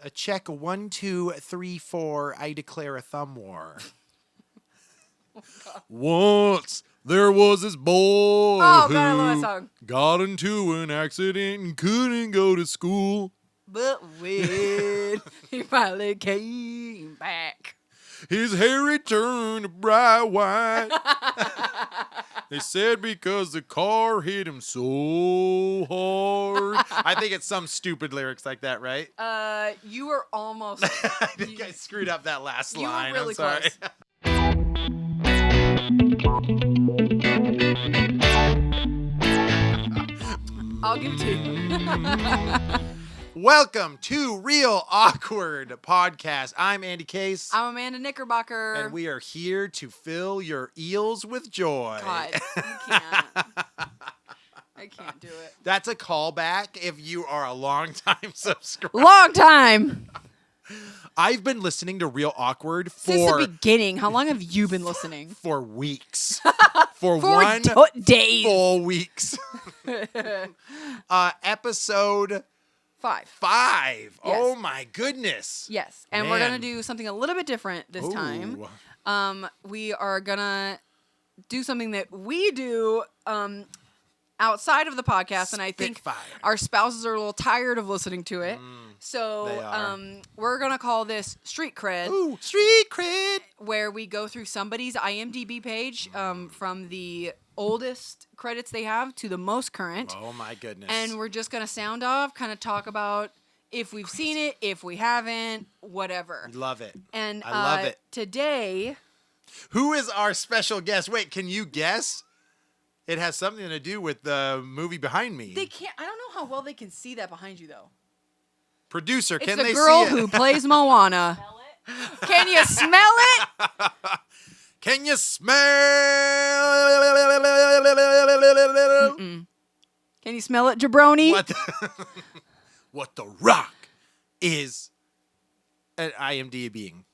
A check 1, 2, 3, 4. I declare a thumb war. Once there was this boy God, I love that song. got into an accident and couldn't go to school. But when he finally came back, his hair had turned bright white. They said because the car hit him so hard. I think it's some stupid lyrics like that, right? You were almost. I think I screwed up that last You were line. really I'm sorry. close. I'll give it to you. Welcome to Real Awkward Podcast. I'm Andy Case. I'm Amanda Knickerbocker. And we are here to fill your eels with joy. God, you can't. I can't do it. That's a callback if you are a long-time subscriber. Long time. I've been listening to Real Awkward Since the beginning. How long have you been listening? For weeks. For one days. Full weeks. Episode 5. Yes. Oh my goodness. Yes. And Man. we're going to do something a little bit different this time. We are going to do something that we do outside of the podcast, and I think our spouses are a little tired of listening to it. So we're going to call this Street Cred. Ooh, Street Cred. Where we go through somebody's IMDb page from the oldest credits they have to the most current. Oh, my goodness. And we're just going to sound off, kind of talk about if we've seen it, if we haven't, whatever. Love it. And I love it. Today... Who is our special guest? Wait, can you guess? It has something to do with the movie behind me. They can't. I don't know how well they can see that behind you, though. Producer, it's can the they girl see it? who plays Moana. Can you smell it? Can you smell? Mm-mm. Can you smell it, jabroni? What the Rock is an IMDb-ing.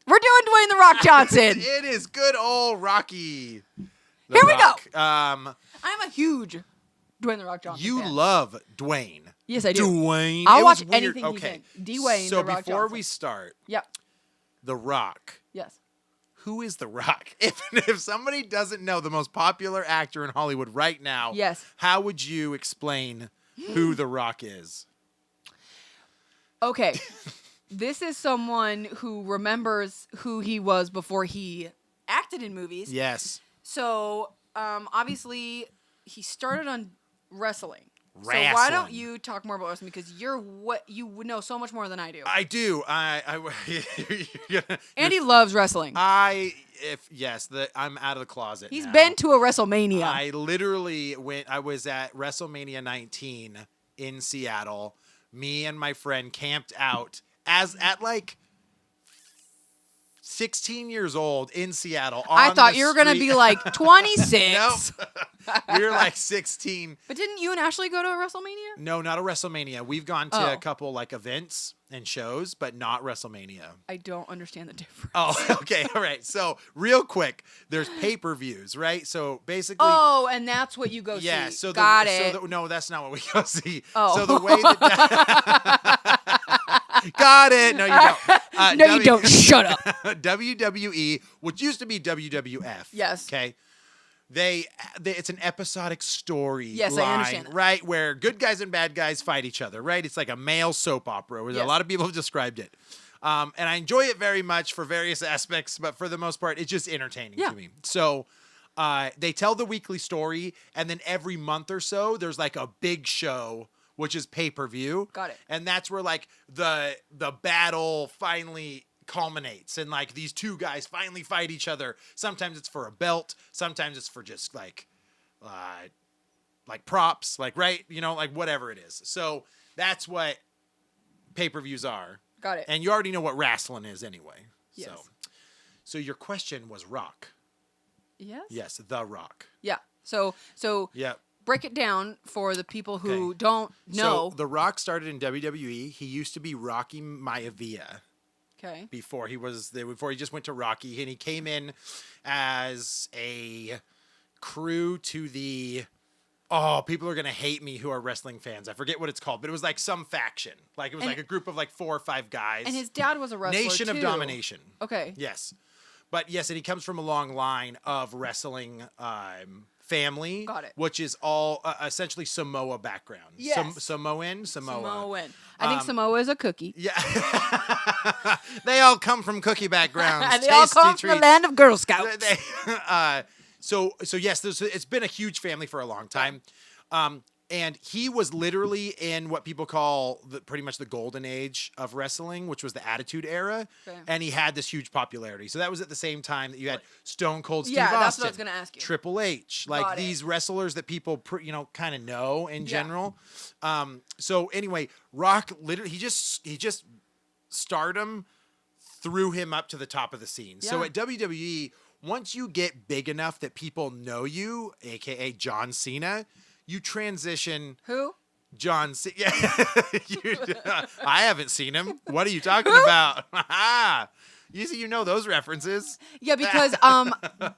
We're doing Dwayne "The Rock" Johnson. It is good old Rocky. Here we go. I'm a huge Dwayne "The Rock" Johnson You fan. love Dwayne. Yes, I do. Dwayne. I'll watch anything he's in. Dwayne So "The Rock" before Johnson. we start, Yep. The Rock. Yes. Who is The Rock? If somebody doesn't know the most popular actor in Hollywood right now, yes, how would you explain who The Rock is? Okay. This is someone who remembers who he was before he acted in movies. Yes. So, obviously, he started on wrestling. So Wrestling. why don't you talk more about wrestling, because you would know so much more than I do. I do. Andy loves wrestling. I'm out of the closet. He's now. been to a WrestleMania. I literally went. I was at WrestleMania 19 in Seattle. Me and my friend camped out at like 16 years old in Seattle. I thought you were going to be like 26. Nope. We were like 16. But didn't you and Ashley go to a WrestleMania? No, not a WrestleMania. We've gone to a couple like events and shows, but not WrestleMania. I don't understand the difference. Oh, okay. All right. So real quick, there's pay-per-views, right? So basically. Oh, and that's what you go see. Yeah. So Got it. No, that's not what we go see. Oh. So the way that. Got it. No, you don't. No, you don't. Shut up. WWE, which used to be WWF. Yes. Okay. It's an episodic story. Yes, line, I understand. Right, where good guys and bad guys fight each other. Right, it's like a male soap opera. Where Yes. A lot of people have described it, and I enjoy it very much for various aspects. But for the most part, it's just entertaining to me. So. They tell the weekly story, and then every month or so, there's like a big show, which is pay-per-view. Got it. And that's where like the battle finally culminates, and like these two guys finally fight each other. Sometimes it's for a belt, sometimes it's for just like props, like right, like whatever it is. So that's what pay-per-views are. Got it. And you already know what wrestling is anyway. Yes. So your question was Rock. Yes. Yes, The Rock. Yeah. So Yeah. break it down for the people who don't know. So The Rock started in WWE. He used to be Rocky Maivia. Okay. Before he just went to Rocky, and he came in as a crew to the Oh, people are going to hate me who are wrestling fans. I forget what it's called, but it was like some faction. Like it was like a group of like 4 or 5 guys. And his dad was a wrestler Nation of Domination. Okay. Yes. But yes, and he comes from a long line of wrestling family. Got it. Which is all essentially Samoa background. Yes. Samoa. I think Samoa is a cookie. Yeah. They all come from cookie backgrounds. And they all come from the land of Girl Scouts. So yes, it's been a huge family for a long time. And he was literally in what people call pretty much the golden age of wrestling, which was the Attitude Era. Okay. And he had this huge popularity. So that was at the same time that you had Stone Cold Steve Austin. Yeah, that's what I was going to ask you. Triple H. Like these wrestlers that people, kind of know in general. So anyway, Rock literally, he just stardom threw him up to the top of the scene. Yeah. So at WWE, once you get big enough that people know you, a.k.a. John Cena, you transition. Who? John Cena. I haven't seen him. What are you talking about? You know those references. Yeah, because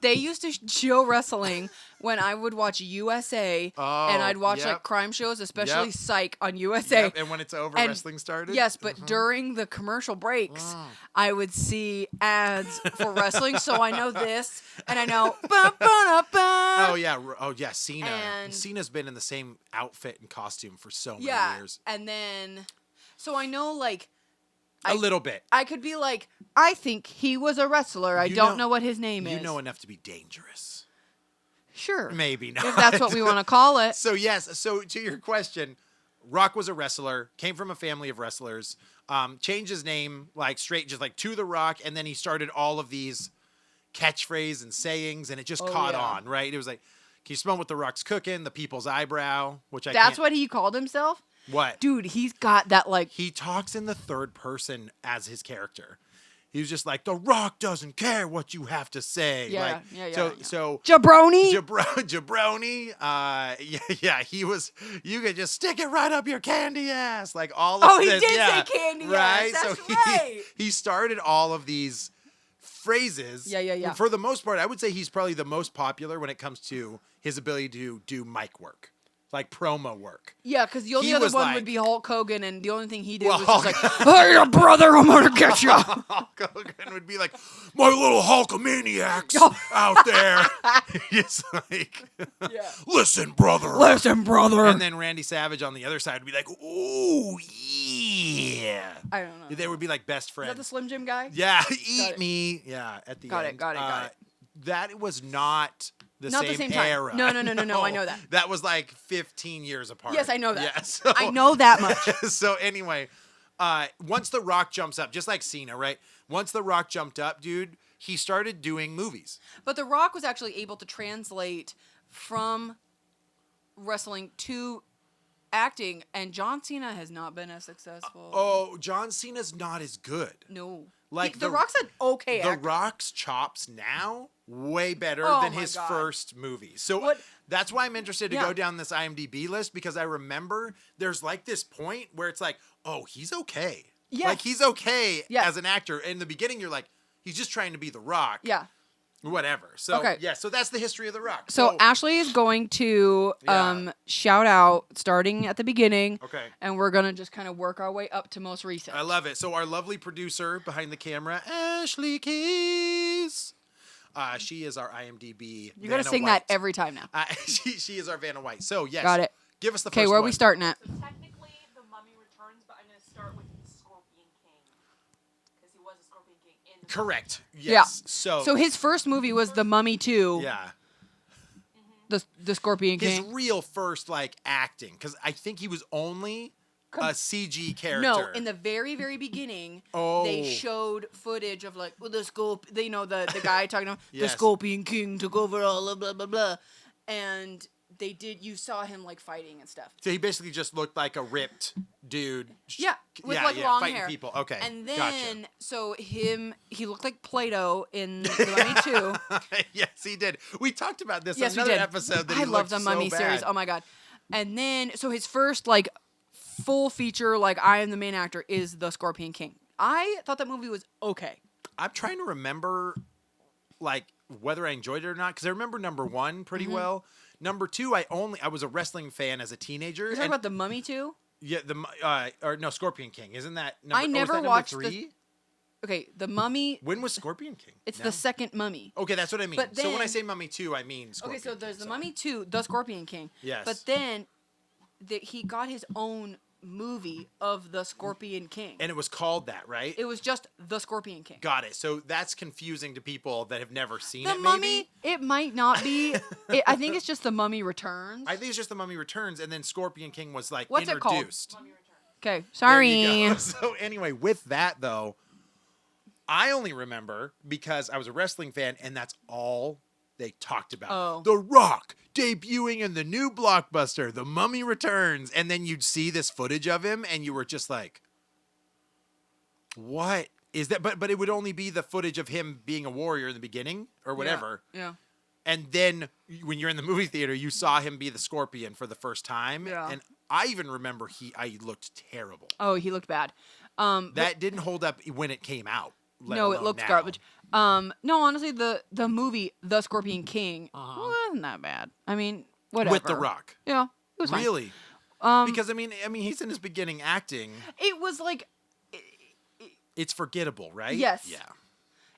they used to show wrestling when I would watch USA, and I'd watch like crime shows, especially Psych on USA. Yep. And when it's over, wrestling started. Yes, but during the commercial breaks, I would see ads for wrestling, so I know this, and I know. Oh yeah, Cena. And Cena's been in the same outfit and costume for so many years. And then, so I know like. A little bit. I could be like, I think he was a wrestler. I don't know what his name is. You know enough to be dangerous. Sure. Maybe not. If that's what we want to call it. So yes. So to your question, Rock was a wrestler, came from a family of wrestlers, changed his name like straight, just like to The Rock. And then he started all of these catchphrases and sayings and it just caught on, right? It was like, can you smell what The Rock's cooking? The people's eyebrow, which That's what he called himself? What? Dude, he's got that like... He talks in the third person as his character. He was just like, The Rock doesn't care what you have to say. Yeah. So Jabroni? Jabroni. He was, you could just stick it right up your candy ass. Like all of this. Oh, he did say candy right? ass. That's right. He started all of these phrases. Yeah. For the most part, I would say he's probably the most popular when it comes to his ability to do mic work. Like promo work. Yeah, because the only other one would be Hulk Hogan, and the only thing he did was just like, hey, brother, I'm going to get you. Hulk Hogan would be like, my little Hulkamaniacs out there. He's like, listen, brother. And then Randy Savage on the other side would be like, ooh, yeah. I don't know. They would be like best friends. Is that the Slim Jim guy? Yeah, eat me. Yeah, at the end. Got it. That was not... Not the same era. No, I know that. That was like 15 years apart. Yes, I know that. Yeah, so, I know that much. So anyway, once The Rock jumps up, just like Cena, right? Once The Rock jumped up, dude, he started doing movies. But The Rock was actually able to translate from wrestling to acting, and John Cena has not been as successful. John Cena's not as good. No. Like The Rock's an okay actor. The Rock's chops now way better than his first movie. So that's why I'm interested to go down this IMDb list, because I remember there's like this point where it's like, oh, he's okay. Yeah. Like he's okay as an actor. In the beginning, you're like, he's just trying to be The Rock. Yeah. Whatever. So so that's the history of The Rock. So Ashley is going to shout out starting at the beginning. Okay. And we're gonna just kind of work our way up to most recent. I love it. So our lovely producer behind the camera, Ashley Keys. She is our IMDb. You gotta sing that every time now. She is our Vanna White. So yes. Got it. Give us the first Okay, where are one. we starting at? So technically, The Mummy Returns, but I'm gonna start with Scorpion King, because he was a Scorpion King in the Correct. Yes. Yeah. So his first movie was The Mummy 2. Yeah. The Scorpion King. His real first like acting, because I think he was only a CG character. No, in the very, very beginning, they showed footage of like the guy talking about the Scorpion King took over all blah blah blah, and you saw him like fighting and stuff. So he basically just looked like a ripped dude. Yeah, with long fighting hair. People. Okay. And then he looked like Play-Doh in The Mummy 2. Yes, he did. We talked about this in another episode. That I love the Mummy series. Oh my god. And then so his first like full feature, like I am the main actor, is The Scorpion King. I thought that movie was okay. I'm trying to remember like whether I enjoyed it or not, because I remember number 1 pretty well. Number 2, I was a wrestling fan as a teenager. You're talking about The Mummy too? Yeah, Scorpion King. Isn't that number? I never that watched number 3? Okay, The Mummy. When was Scorpion King? It's No? the second Mummy. Okay, that's what I mean. But So when I then- say Mummy 2, I mean Scorpion Okay, so there's King, The Mummy 2, The Scorpion King. Yes. But then he got his own movie of the Scorpion King. And it was called that, right? It was just The Scorpion King. Got it. So that's confusing to people that have never seen The it, Mummy, maybe? it might not be. I think it's just The Mummy Returns. I think it's just The Mummy Returns, and then Scorpion King was, like, What's it called? introduced. Okay, There sorry. you go. So anyway, with that, though, I only remember because I was a wrestling fan, and that's all they talked about. Oh. The Rock debuting in the new blockbuster, The Mummy Returns. And then you'd see this footage of him, and you were just like, what is that? But it would only be the footage of him being a warrior in the beginning or whatever. Yeah. And then when you're in the movie theater, you saw him be the Scorpion for the first time. Yeah. And I even remember I looked terrible. Oh, he looked bad. That didn't hold up when it came out. No, it looked garbage. No, honestly, the movie The Scorpion King wasn't that bad. I mean, whatever. With The Rock. Yeah, it was fine. Really? Because I mean, he's in his beginning acting. It was like, It's forgettable, right? Yes. Yeah.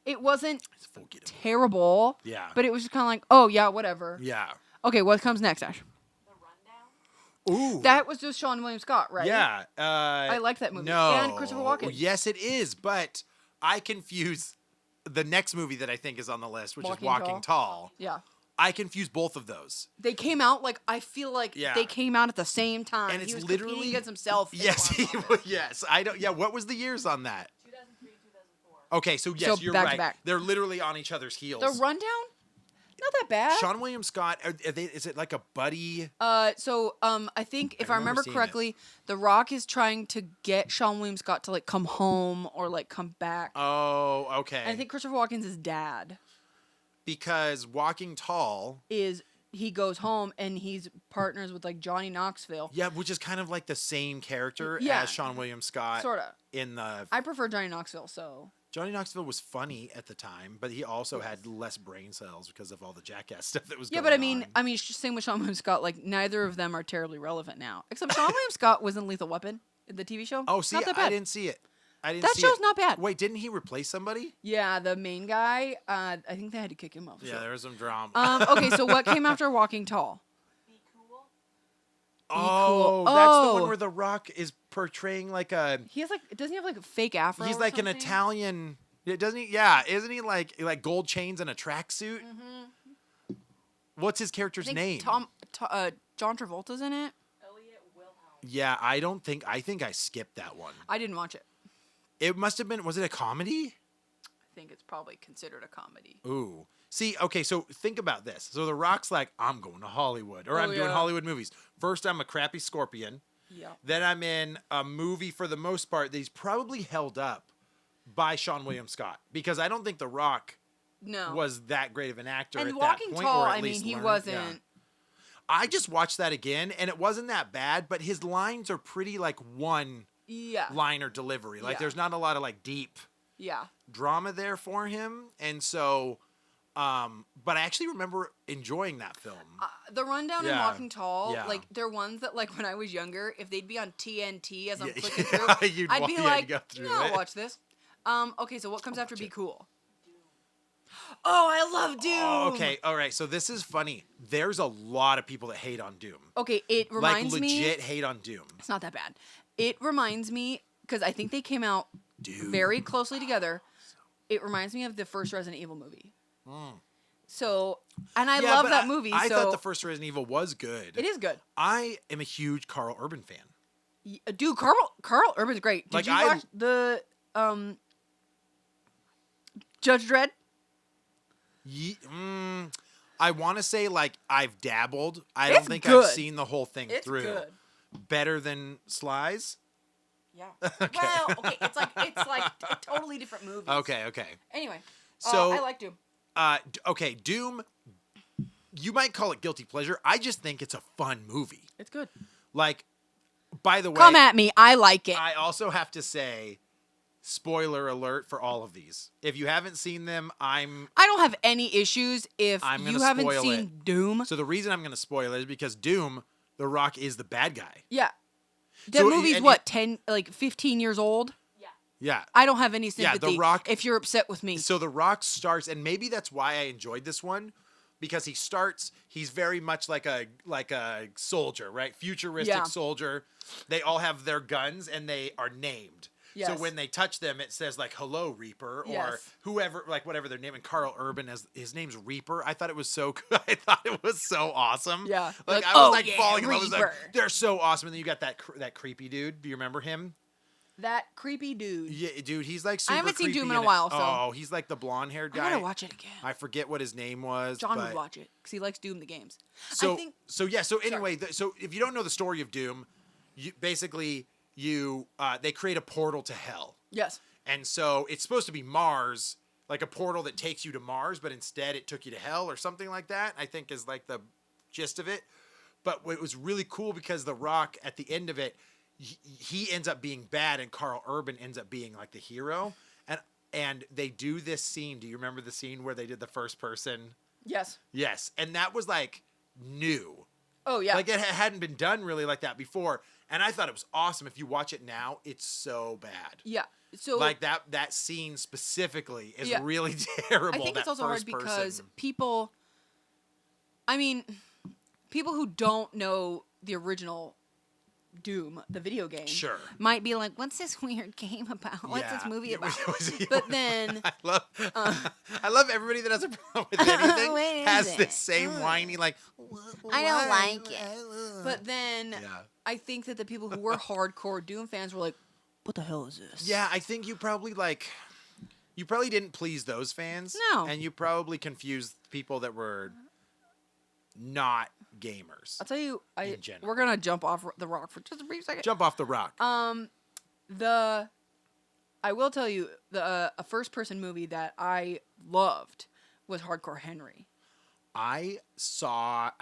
it wasn't It's forgettable. terrible. Yeah. But it was just kind of like, oh yeah, whatever. Yeah. Okay, what comes next, Ash? The Rundown. Ooh. That was just Sean William Scott, right? Yeah. I liked that movie. No. And Christopher Walken. Yes, it is. But I confuse the next movie that I think is on the list, which is Walking Walking Tall. Yeah. I confuse both of those. They came out like I feel like Yeah. they came out at the same time. And it's he was literally competing against himself. in Yes, one he of them. was. Yes, I don't. Yeah, what was the years on that? 2003, 2004. Okay, so yes, So you're back to right. back. They're literally on each other's heels. The Rundown, not that bad. Sean William Scott. Is it like a buddy? I think if I remember remember seeing correctly, The Rock is trying to get Sean William Scott to like come home or like come back. Oh, okay. And I think Christopher Walken's his dad because Walking Tall, he goes home and he's partners with like Johnny Knoxville. yeah, which is kind of like the same character Yeah. as Sean William Scott. Sorta. In the I prefer Johnny Knoxville, so Johnny Knoxville was funny at the time, but he also had less brain cells because of all the jackass stuff that was yeah. going But on. I mean, same with Sean William Scott. Like neither of them are terribly relevant now, except Sean William Scott was in Lethal Weapon, the TV show. Oh, see, not that I bad. didn't see it. I didn't That see show's it. not bad. Wait, didn't he replace somebody? Yeah, the main guy. I think they had to kick him off. the Yeah, show. there was some drama. Okay, so what came after Walking Tall? Be Cool. oh, Cool. that's the one Oh. where The Rock is portraying like a. He has like, doesn't he have like a fake afro? He's or like an something? Italian. Yeah, doesn't he? Yeah, isn't he like gold chains and a tracksuit? Mm-hmm. What's his I character's think name? John Travolta's in it. Elliot Wilhelm. Yeah, I think I skipped that one. I didn't watch it. It must have been. Was it a comedy? I think it's probably considered a comedy. Ooh. See, okay, so think about this. So The Rock's like, I'm going to Hollywood, or Oh, I'm doing yeah. Hollywood movies. First, I'm a crappy Scorpion. Yeah. Then I'm in a movie for the most part that he's probably held up by Sean William Scott because I don't think The Rock No. was that great of an actor and at Walking that point. Tall, or at I mean, least he learned- wasn't. yeah. I just watched that again, and it wasn't that bad, but his lines are pretty like one Yeah. liner delivery. Like Yeah. there's not a lot of like deep Yeah. drama there for him, and so. But I actually remember enjoying that film. The Rundown and Yeah. Walking Tall, Yeah. like they're ones that like when I was younger, if they'd be on TNT as I'm Yeah, clicking yeah, through, you'd I'd be yeah, like, go through yeah, I'll it. watch this. Okay, so what comes after watch Be it. Cool? Oh, I love Doom. Oh, okay, all right. So this is funny. There's a lot of people that hate on Doom. Okay, it reminds like me. legit hate on Doom. It's not that bad. It reminds me because I think they came out Doom. very closely together. It reminds me of the first Resident Evil movie. So, and I Yeah, love but that movie. I so thought the first Resident Evil was good. it is good. I am a huge Carl Urban fan. Dude, Carl Urban's great. Did Like, you I- watch the Judge Dredd? I want to say like I've dabbled. I It's don't think good. I've seen the whole thing It's through. good. Better than Slice. Yeah. Well, okay, it's like a totally different movie. Okay. Anyway, So- I like Doom. Okay, Doom. You might call it guilty pleasure. I just think it's a fun movie. It's good. Like, by the way, Come at me. I like it. I also have to say, spoiler alert for all of these. If you haven't seen them, I don't have any issues if I'm gonna you haven't spoil seen it. Doom. So the reason I'm going to spoil it is because Doom, The Rock is the bad guy. Yeah. That So- movie's and- what, 15 years old? Yeah. Yeah. I don't have any sympathy The Rock- if you're upset with me. So The Rock starts, and maybe that's why I enjoyed this one, because he's very much like a soldier, right? Futuristic Yeah. soldier. They all have their guns and they are named. So Yes. when they touch them, it says like "Hello Reaper" or Yes. whoever, like whatever their name. And Carl Urban, as his name's Reaper. I thought it was so good. I thought it was so awesome. Yeah. like Like, I was oh, like yeah, falling in love. I was like, Reaper. they're so awesome. And then you got that creepy dude. Do you remember him? That creepy dude. Yeah, dude, he's like super I haven't seen creepy Doom in a and- while, so. Oh, he's like the blonde-haired I guy. gotta watch it again. I forget what his name was. John but... would watch it because he likes Doom the games. So, I think so anyway, so if you don't know the story of Doom, they create a portal to hell. yes. And so it's supposed to be Mars, like a portal that takes you to Mars, but instead it took you to hell or something like that, I think is like the gist of it. But it was really cool because The Rock, at the end of it, he ends up being bad and Carl Urban ends up being like the hero. And they do this scene. Do you remember the scene where they did the first person? Yes. Yes. And that was like new. Oh yeah. Like it hadn't been done really like that before. And I thought it was awesome. If you watch it now, it's so bad. yeah. So Like that scene specifically is Yeah. really terrible. I think that it's also hard first because person. people who don't know the original Doom, the video game, Sure. might be like, "What's this weird game about? What's this Yeah. movie It was- about?" it was- But then, I love everybody that has a problem with anything What is has it? this same whiny like. I don't like it. But then, Yeah. I think that the people who were hardcore Doom fans were like, "What the hell is this?" Yeah, I think you probably didn't please those fans. No. And you probably confused people that were not gamers. I'll tell you, In general. we're gonna jump off the rock for just a brief second. Jump off the rock. I will tell you a first person movie that I loved was Hardcore Henry. I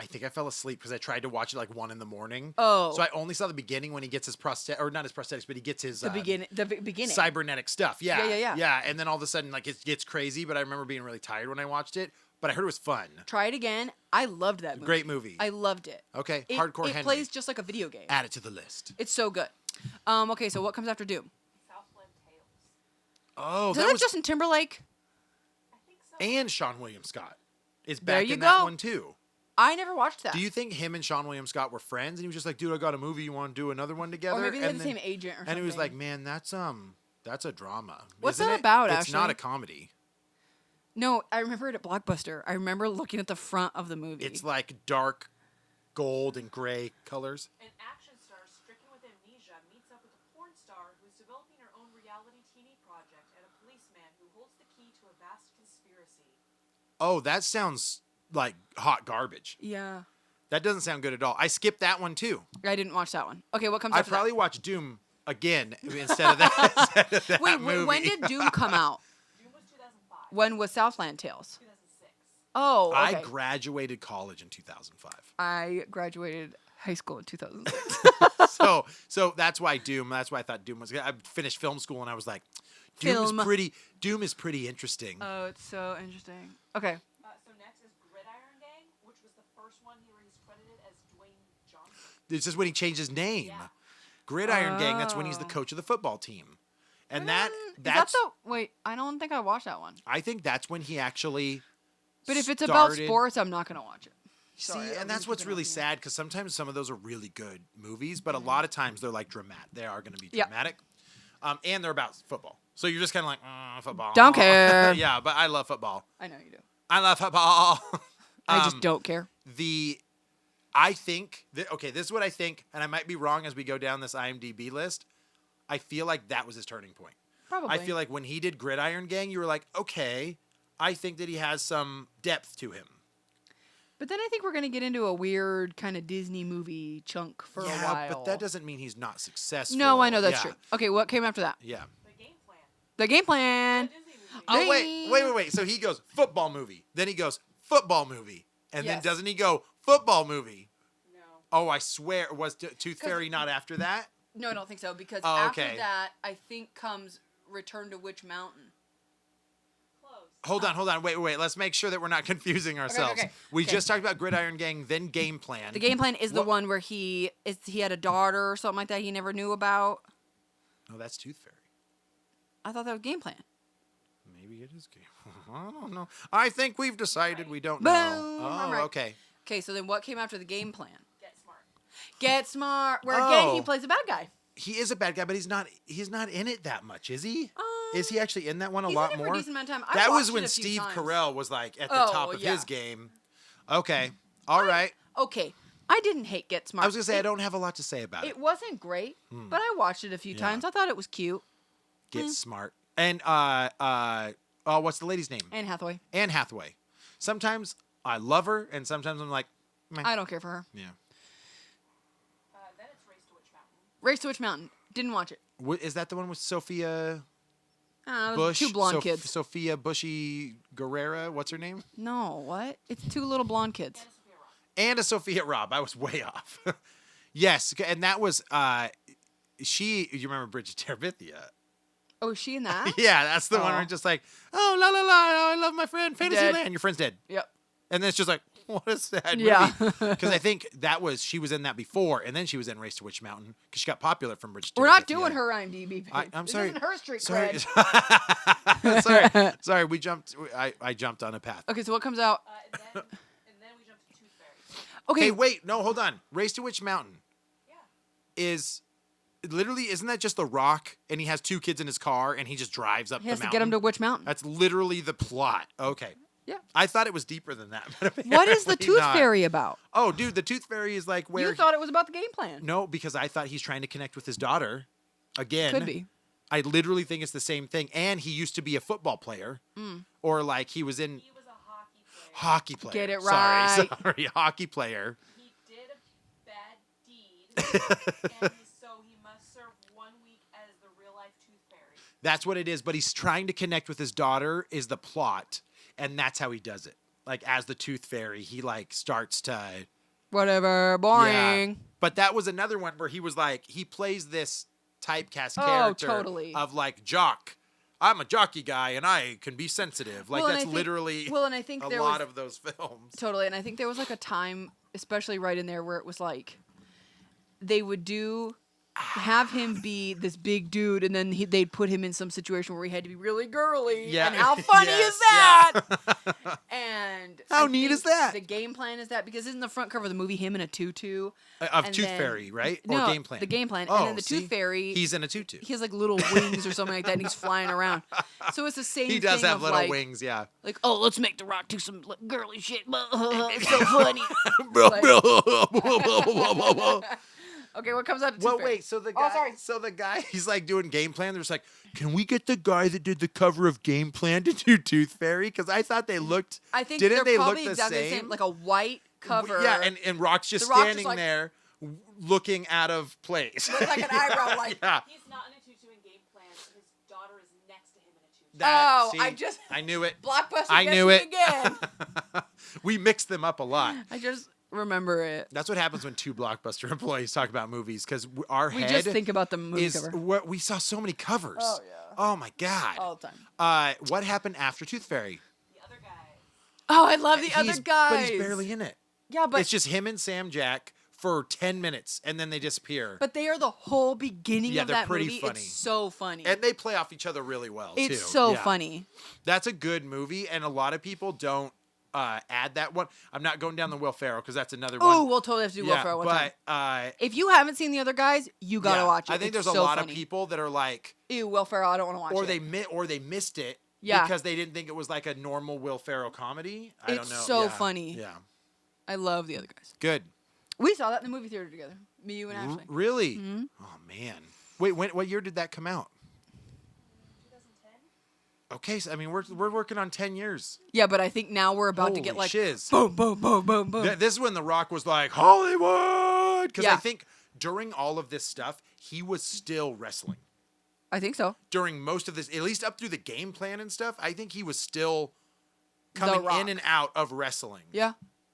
think I fell asleep because I tried to watch it like 1 a.m. Oh. So I only saw the beginning when he gets his or not his prosthetics, but he gets his The beginning. cybernetic stuff. Yeah. Yeah. Yeah. And then all of a sudden, like, it gets crazy, but I remember being really tired when I watched it. But I heard it was fun. Try it again. I loved that movie. Great movie. I loved it. Okay. It, Hardcore it Henry. plays just like a video game. Add it to the list. It's so good. Okay, so what comes after Doom? Southland Tales. Oh, Is that that was. Justin Timberlake? I think so. And Sean William Scott is There back you in that go. one too. I never watched that. Do you think him and Sean William Scott were friends? And he was just like, dude, I got a movie. You want to do another one together? or maybe they had And the then- same agent or something. And he was like, man, that's a drama. What's isn't that it? about, It's not Ashley? a comedy. No, I remember it at Blockbuster. I remember looking at the front of the movie. It's like dark gold and gray colors. An action star stricken with amnesia meets up with a porn star who's developing her own reality TV project and a policeman who holds the key to a vast conspiracy. Oh, that sounds like hot garbage. Yeah. That doesn't sound good at all. I skipped that one too. I didn't watch that one. Okay, what comes I after probably watched Doom again instead of that. instead of that Wait, movie. when did Doom come out? Doom was 2005. When was Southland Tales? 2006. Oh, okay. I graduated college in 2005. I graduated high school in 2006. So that's why Doom. That's why I thought Doom was. I finished film school and I was like, Film. Doom is pretty interesting. Oh, it's so interesting. Okay. So next is Gridiron Gang, which was the first one where he's credited as Dwayne Johnson. This is when he changed his name. Yeah. Gridiron Gang. That's when he's the Oh. coach of the football team. And Is that's that the wait? I don't think I watched that one. I think that's when he actually. But if it's about started- sports, I'm not gonna watch it. See, Sorry, I don't and mean that's to what's keep really interrupting you. sad because sometimes some of those are really good movies, but a lot of times they're like dramatic. They are going to be Yeah. dramatic, and they're about football. So you're just kind of like football. Don't care. Yeah, but I love football. I know you do. I love football. I just don't care. I think okay. This is what I think, and I might be wrong as we go down this IMDb list. I feel like that was his turning point. Probably. I feel like when he did Gridiron Gang, you were like, okay, I think that he has some depth to him. But then I think we're gonna get into a weird kind of Disney movie chunk for a while. but that doesn't mean he's not successful. No, I know that's Yeah. true. Okay, what came after that? Yeah. The Game Plan. The Game The Plan. Disney movie. Oh Ding. wait. So he goes football movie. Then he goes football movie. And then Yes. doesn't he go football movie? No. Oh, I swear, was Tooth Fairy not after that? No, I don't think so because Oh, after okay. that, I think comes Return to Witch Mountain. Close. Hold on. Wait. Let's make sure that we're not confusing ourselves. okay. We just talked about Gridiron Gang, then Game Plan. The Game Plan is the one where he had a daughter or something like that he never knew about. No, that's Tooth Fairy. I thought that was Game Plan. Maybe it is Game. I don't know. I think we've decided we don't know. Boom. Oh, I'm right. okay. Okay, so then what came after the Game Plan? Get smart. Get Smart. Where again he Oh. plays a bad guy. He is a bad guy, but he's not in it that much, is he? Is he actually in that one a He's lot in it for more? a decent amount of time. I That was watched when it a few Steve times. Carell was like at the Oh, top of yeah. his game. Okay. All right. Okay, I didn't hate Get Smart. I was going to say I don't have a lot to say about it. It wasn't great, but I watched it a few times. I thought it was cute. Get smart. And what's the lady's name? Anne Hathaway. Anne Hathaway. Sometimes I love her, and sometimes I'm like, meh. I don't care for her. Yeah. Then it's Race to Witch Mountain. Race to Witch Mountain. Didn't watch it. Is that the one with Sophia I don't know, Bush? two blonde kids. Sophia Bushy Guerrera. What's her name? No, what? It's two little blonde kids. And a Sophia Robb. And a Sophia Robb. I was way off. Yes, and that was you remember Bridget Terabithia? Oh, is she in that? Yeah, that's the one where Oh. it's just like, oh la la la, oh, I love my friend, Fantasyland. Your friend's dead, Yep. and then it's just like, what a sad Yeah. movie. Because I think she was in that before, and then she was in Race to Witch Mountain because she got popular from Bridget. We're not Terabithia. doing her IMDb. I'm This sorry. isn't her street Sorry, cred. sorry. We jumped. I jumped on a path. Okay, so what comes out? And then we jump to Tooth Fairy. Okay, Hey, wait, no, hold on. Race to Witch Mountain Yeah. is literally, isn't that just The Rock? And he has two kids in his car, and he just drives up he the has to mountain. get him to Witch Mountain. That's literally the plot. Okay. Yeah. I thought it was deeper than that. But What is the apparently Tooth not. Fairy about? Oh, dude, the Tooth Fairy is like where. You thought it was about the game plan. No, because I thought he's trying to connect with his daughter. Again. Could be. I literally think it's the same thing. And he used to be a football player. Or like he was in. He was a hockey player. Hockey player. Get it Sorry, right. sorry. Hockey player. He did a bad deed, and so he must serve 1 week as the real life Tooth Fairy. That's what it is. But he's trying to connect with his daughter is the plot. And that's how he does it. Like as the Tooth Fairy, he like starts to. Whatever. Boring. Yeah. But that was another one where he was like, he plays this typecast Oh, character totally. of like jock. I'm a jockey guy and I can be sensitive. Like Well, and that's I think- literally Well, and I think a there lot was of those films. totally, and I think there was like a time, especially right in there, where it was like they would have him be this big dude, and then they'd put him in some situation where he had to be really girly. Yeah. And how funny Yes, is that? yeah. And How I neat think is that? The game plan is that because isn't the front cover of the movie him in a tutu Of and Tooth then- Fairy, right? No, or Game Plan? the game plan, Oh, and then the see? Tooth Fairy. He's in a tutu. He has like little wings or something like that, and he's flying around. So it's the same. He does thing have of little like, wings, yeah. Like, oh, let's make The Rock do some like, girly shit. It's so funny. Okay, what comes out of Tooth Well, Fairy? wait. So the guy, he's like doing Game Plan. There's like, can we get the guy that did the cover of Game Plan to do Tooth Fairy? Because I thought they looked. I think didn't they're they probably look exactly the same, like a white cover. Yeah, and Rock's just The Rock's standing just like- there, looking out of place. Looks like an eyebrow, like. yeah. He's not in a tutu in Game Plan. His daughter is next to him in a tutu. That, Oh, see, I knew it. Blockbuster. I gets knew me it. again. We mixed them up a lot. I just remember it. That's what happens when two Blockbuster employees talk about movies because our We head just think about the movie is cover what we saw so many covers. Oh, yeah. Oh my god. all the time. What happened after Tooth Fairy? The other guy. Oh, I love the other guys. But he's barely in it. Yeah, but It's just him and Sam Jack for 10 minutes and then they disappear. but they are the whole beginning Yeah, of they're that pretty movie. funny. It's so funny. And they play off each other really well too. It's so Yeah. funny. That's a good movie and a lot of people don't add that one. I'm not going down the Will Ferrell because that's another one. Oh, we'll totally have to do Will Ferrell one time. but If you haven't seen the other guys, you gotta yeah, watch it. I think It's there's a so lot funny. of people that are like, Ew, Will Ferrell, I don't want to watch or it. they missed it Yeah. because they didn't think it was like a normal Will Ferrell comedy. I don't It's know. so Yeah. funny. Yeah. I love the other guys. Good. We saw that in the movie theater together. Me, you, and Ashley. Really? Mm-hmm. Oh man. Wait, what year did that come out? 2010. Okay, so I mean we're working on 10 years. Yeah, but I think now we're about to get Holy like shiz. boom, boom, boom, boom, boom. This is when The Rock was like Hollywood because I Yeah. think during all of this stuff he was still wrestling. I think so. During most of this, at least up through the Game Plan and stuff, I think he was still The coming Rock. in and out of wrestling. Yeah.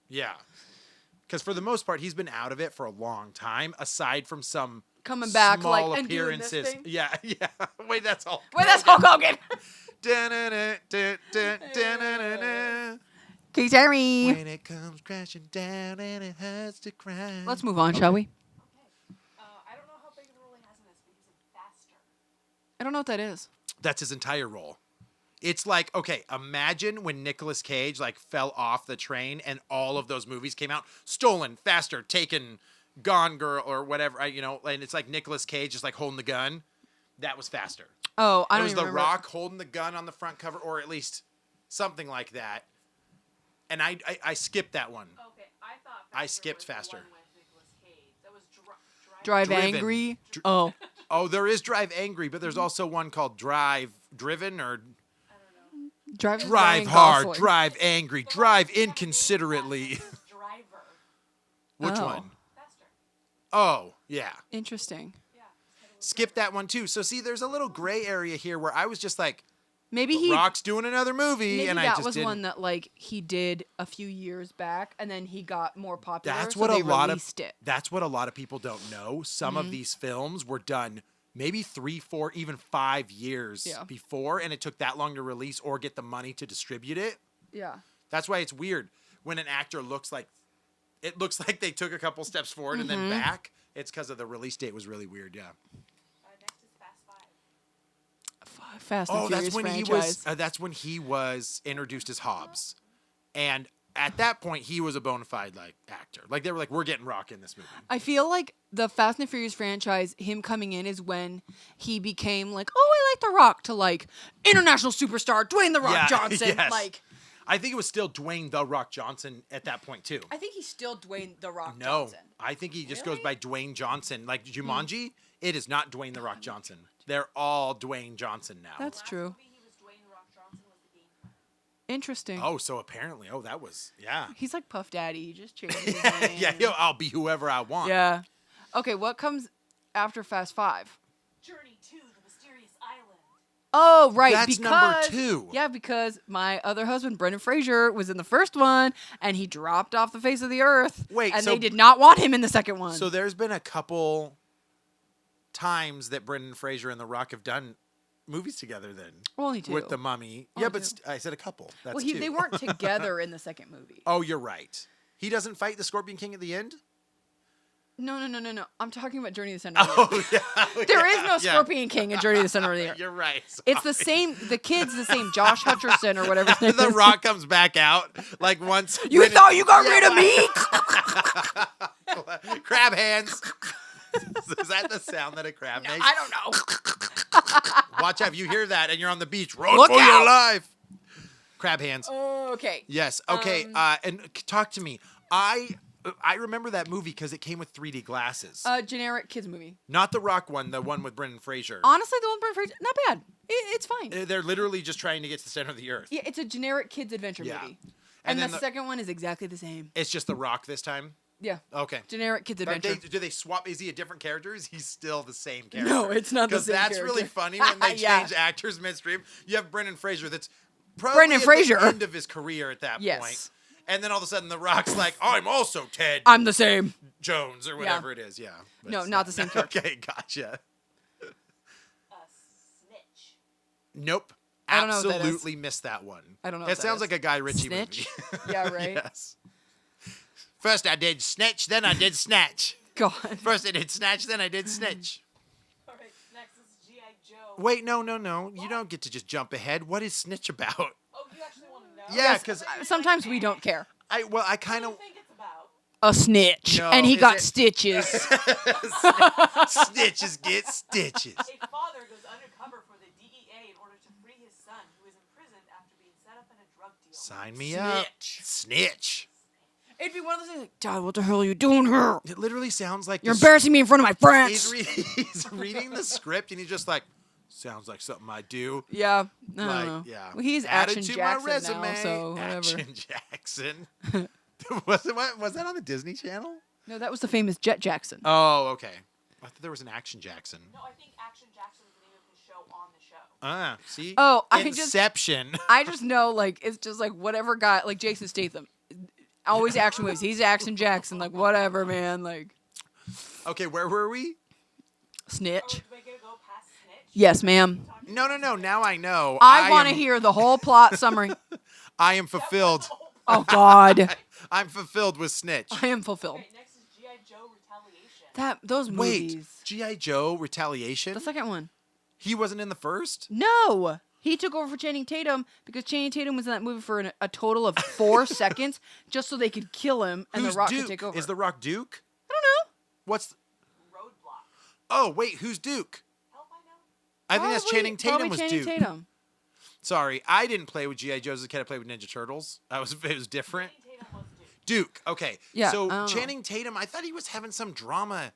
Yeah. Because for the most part, he's been out of it for a long time, aside from some coming back small like and doing this appearances. thing. Yeah. Wait, that's Hulk. Wait, that's Hulk Hogan. Okay, Jeremy. When it comes crashing down and it hurts to cry. Let's move on, shall we? I don't know how big of a role he has in this, but he's in Faster. I don't know what that is. That's his entire role. It's like, okay, imagine when Nicolas Cage like fell off the train and all of those movies came out. Stolen, Faster, Taken, Gone Girl, or whatever, and it's like Nicolas Cage just like holding the gun. That was Faster. Oh, I It don't was even The remember. Rock holding the gun on the front cover, or at least something like that. And I skipped that one. Okay, I thought I Faster skipped was the Faster. one with Nicolas Cage. That was Drive Driven. Angry. Oh, Oh, there is Drive Angry, but there's also one called Drive Driven or Drive Drive Hard, Drive Angry, Drive Inconsiderately. Driver. Which Oh. one? Faster. Oh, yeah. Interesting. Yeah. Skip that one too. So see, there's a little gray area here where I was just like, Maybe he. Rock's doing another movie, Maybe and I that just was didn't. one that like he did a few years back, and then he got more popular. That's so what they a lot of released it. that's what a lot of people don't know. Some of these films were done maybe 3, 4, even 5 years Yeah. before, and it took that long to release or get the money to distribute it. Yeah. That's why it's weird when an actor looks like they took a couple steps forward and then back. It's because of the release date was really weird. Yeah. Next is Fast 5. Fast and Oh, Furious that's when franchise. that's when he was introduced as Hobbs, and at that point he was a bona fide like actor. Like they were like, we're getting Rock in this movie. I feel like the Fast and Furious franchise, him coming in is when he became like, oh, I like The Rock, to like international superstar Dwayne The Rock Yeah, Johnson. yes. Like, I think it was still Dwayne The Rock Johnson at that point too. I think he's still Dwayne The Rock No, Johnson. I think he just Really? goes by Dwayne Johnson. Like Jumanji, it is not Dwayne The Rock Johnson. They're all Dwayne Johnson now. That's true. Movie he was Dwayne The Rock Johnson was the game plan. Interesting. Oh, so apparently, that was yeah. He's like Puff Daddy. He just changed his name. Yeah, I'll be whoever I want. Yeah. Okay, what comes after Fast 5? Journey to the Mysterious Island. Oh, right. That's number 2. Yeah, because my other husband, Brendan Fraser, was in the first one, and he dropped off the face of the earth. Wait, and so- they did not want him in the second one. So there's been a couple times that Brendan Fraser and The Rock have done movies together then. Only 2. With The Mummy. Only Yeah, but 2. I said a couple. That's well, 2. they weren't together in the second movie. Oh, you're right. He doesn't fight the Scorpion King at the end? No. I'm talking about Journey to the Center of the Earth. Oh, yeah. There is no Yeah. Scorpion King in Journey to the Center of the Earth. You're right. It's the same. The kid's the same. Josh Hutcherson or whatever his name The is. Rock comes back out like once. You Brendan- thought you got rid of me? Crab hands. Is that the sound that a crab makes? I don't know. Watch out if you hear that and you're on the beach. Run Look for out. your life. Crab hands. Okay. Yes. Okay. And talk to me. I remember that movie because it came with 3D glasses. Generic kids movie. Not the Rock one, the one with Brendan Fraser. Honestly, the one with Brendan Fraser, not bad. It's fine. They're literally just trying to get to the center of the earth. Yeah, it's a generic kids adventure Yeah. movie. And And, then the second one is exactly the same. It's just the Rock this time. Yeah. Okay. Generic kids Are adventure. do they swap? Is he a different character? Or is he still the same character? No, it's not the Because same that's really character. funny when they Yeah. change actors midstream. You have Brendan Fraser that's probably Brendan at Fraser. the end of his career at that Yes. point. And then all of a sudden The Rock's like, I'm also Ted I'm the same. Jones or whatever it is. Yeah. But No, it's not the same character. Okay, gotcha. Snitch. Nope. I don't know what that is. Absolutely missed that one. I don't know It what that sounds is. like a Guy Ritchie Snitch? movie. Yeah, right? Yes. First I did Snitch, then I did Snatch. God. First I did Snatch, then I did Snitch. All right, next is G.I. Joe. Wait, no. You don't get to just jump ahead. What is Snitch about? Oh, you actually want to know? Yeah, Yes, because sometimes we don't care. I kind What do of you think it's about? A snitch. No, and he is got it- stitches. snitches get stitches. A father goes undercover for the DEA in order to free his son, who is imprisoned after being set up in a drug deal. Sign me up. Snitch. It'd be one of those things like, Dad, what the hell are you doing here? It literally sounds like You're the embarrassing me in front of my friends. He's reading the script and he's just like, sounds like something I do. Yeah. I don't Like, know. yeah. Well, he's Add Action it to Jackson my resume. now, so whatever. Action Jackson. was that on the Disney Channel? No, that was the famous Jet Jackson. Oh, okay. I thought there was an Action Jackson. No, I think Action Jackson is the name of his show on the show. Ah, see? Oh, I just- Inception. I just know, like, it's just like whatever guy, like Jason Statham. Always action movies. He's Action Jackson. Like, whatever, man. Like, Okay, where were we? Snitch. Oh, do I get to go past Snitch? Yes, ma'am. No. Now I know. I want to am- hear the whole plot summary. I am fulfilled. Oh, God. I'm fulfilled with Snitch. I am fulfilled. Okay, next is G.I. Joe Retaliation. Those Wait, movies. G.I. Joe Retaliation? The second one. He wasn't in the first? No. He took over for Channing Tatum because Channing Tatum was in that movie for a total of 4 seconds just so they could kill him and Who's The Rock Duke? could take over. Is The Rock Duke? I don't know. What's... Roadblock. Oh, wait, who's Duke? Help, I know. I think that's Probably- Channing Tatum probably was Channing Duke. Tatum. Sorry, I didn't play with G.I. Joe as a kid. I played with Ninja Turtles. It was different. Channing Tatum was Duke. Duke, okay. Yeah, I So don't know. Channing Tatum, I thought he was having some drama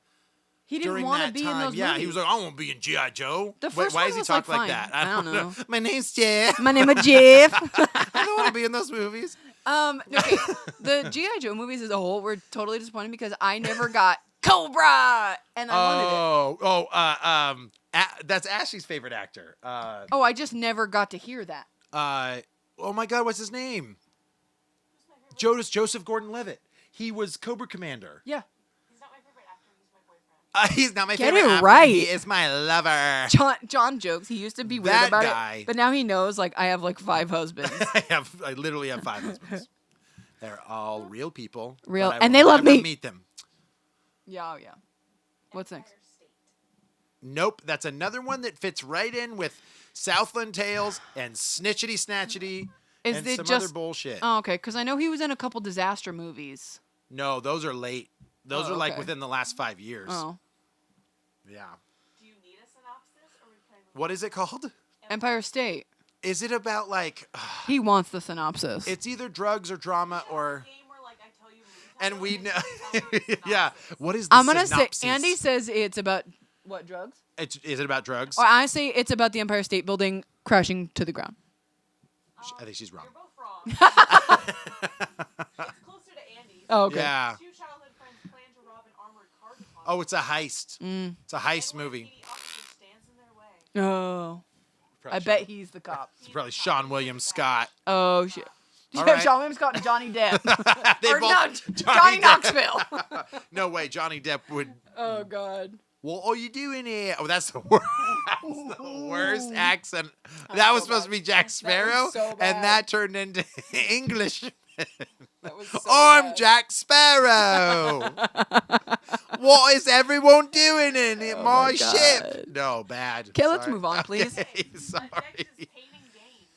He didn't during want to that be time. in those Yeah, movies. he was like, I won't be in G.I. Joe. The Wait, first why one does he was, talk like, like fine. that? I don't know. My name's Jeff. My name is Jeff. I don't want to be in those movies. Okay, the G.I. Joe movies as a whole were totally disappointing because I never got Cobra, and I wanted it. That's Ashley's favorite actor. Oh, I just never got to hear that. Oh my God, what's his name? Joseph Gordon-Levitt. He was Cobra Commander. Yeah. He's not my favorite actor. He's my boyfriend. He's not my Get favorite it actor. right. He is my lover. John jokes. He used to be weird That about guy. it, but now he knows. Like I have like 5 husbands. I literally have 5 husbands. They're all real people. Real- but I and will they love never me. Meet them. Yeah, oh yeah. What's next? Empire State. Nope, that's another one that fits right in with Southland Tales and Snitchity Snatchity Is and it some just? other bullshit. Oh, okay, because I know he was in a couple disaster movies. No, those are late. Those Oh, are like okay. within the last 5 years. Oh, Yeah. Do you need a synopsis, or are we playing with What is it called? Empire State. Is it about like He wants the synopsis. it's either drugs or drama or game where, like, I tell you movie and titles we and know then you tell me the yeah. synopsis? What is the I'm gonna synopsis? say Andy says it's about what drugs? Is it about drugs? Or I say it's about the Empire State Building crashing to the ground. I think she's wrong. You're both wrong. It's closer to Andy's. Oh, okay. Yeah. Two childhood friends plan to rob an armored car department. Oh, it's a heist. Mm. It's a heist movie. Any officer stands in their way. Oh, Probably I bet he's the cop. It's probably Sean William Scott. Oh shit. All Yeah, right. Sean William Scott and Johnny Depp. They or both- no, Johnny Depp. Knoxville. No way, Johnny Depp would. Oh god. Well, all you doing here? Oh, that's the worst. That's the worst accent. That was so supposed to be Jack Sparrow, so bad. and that turned into English. That was so I'm bad. Jack Sparrow. What is everyone doing in my Oh my ship? God. No, bad. Okay, let's Sorry. move on, please. Okay, Next sorry. is Pain and Gain.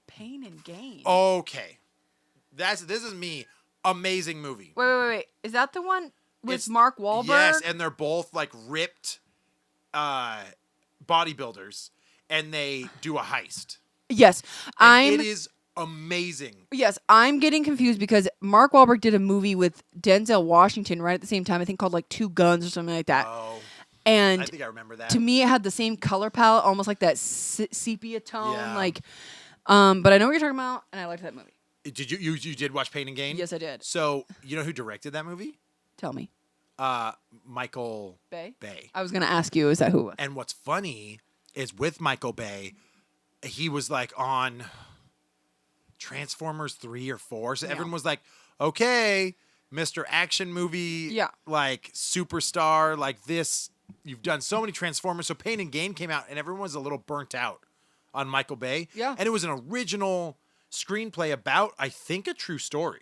Pain and gain. Okay, this is me. Amazing movie. Wait. Is that the one with It's- Mark Wahlberg? Yes, and they're both like ripped bodybuilders, and they do a heist. Yes. And it is amazing. Yes, I'm getting confused because Mark Wahlberg did a movie with Denzel Washington right at the same time. I think called like Two Guns or something like that. Oh, And I think I remember that. to me, it had the same color palette, almost like that sepia tone. Yeah. Like, but I know what you're talking about, and I liked that movie. Did you did watch Pain and Gain? Yes, I did. So you know who directed that movie? Tell me, Michael Bay. Bay. I was gonna ask you, is that who it was? And what's funny is with Michael Bay, he was like on Transformers 3 or 4. So Yeah. everyone was like, okay, Mr. Action Movie, Yeah. like superstar, like this. You've done so many Transformers. So Pain and Gain came out, and everyone was a little burnt out on Michael Bay. Yeah. And it was an original screenplay about, I think, a true story.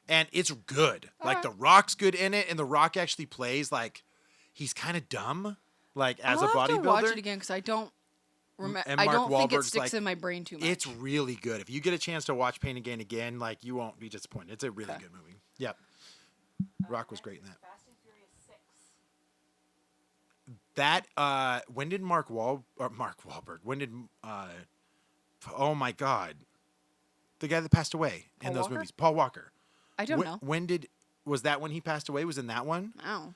And it's good. Like, Alright. The Rock's good in it, and The Rock actually plays like he's kind of dumb, like as I'll a have to watch it bodybuilder. again because I don't remember. And I Mark don't think it Wahlberg's sticks like- in my brain too much. It's really good. If you get a chance to watch Pain and Gain again, like you won't be disappointed. It's a really Okay. good movie. Yep. Rock was great in that. Fast and Furious 6. That when did Mark Wahlberg? When did oh my God, the guy that passed away in Paul those Walker? movies, Paul Walker. I don't know. Was that when he passed away? Was in that one? Ow.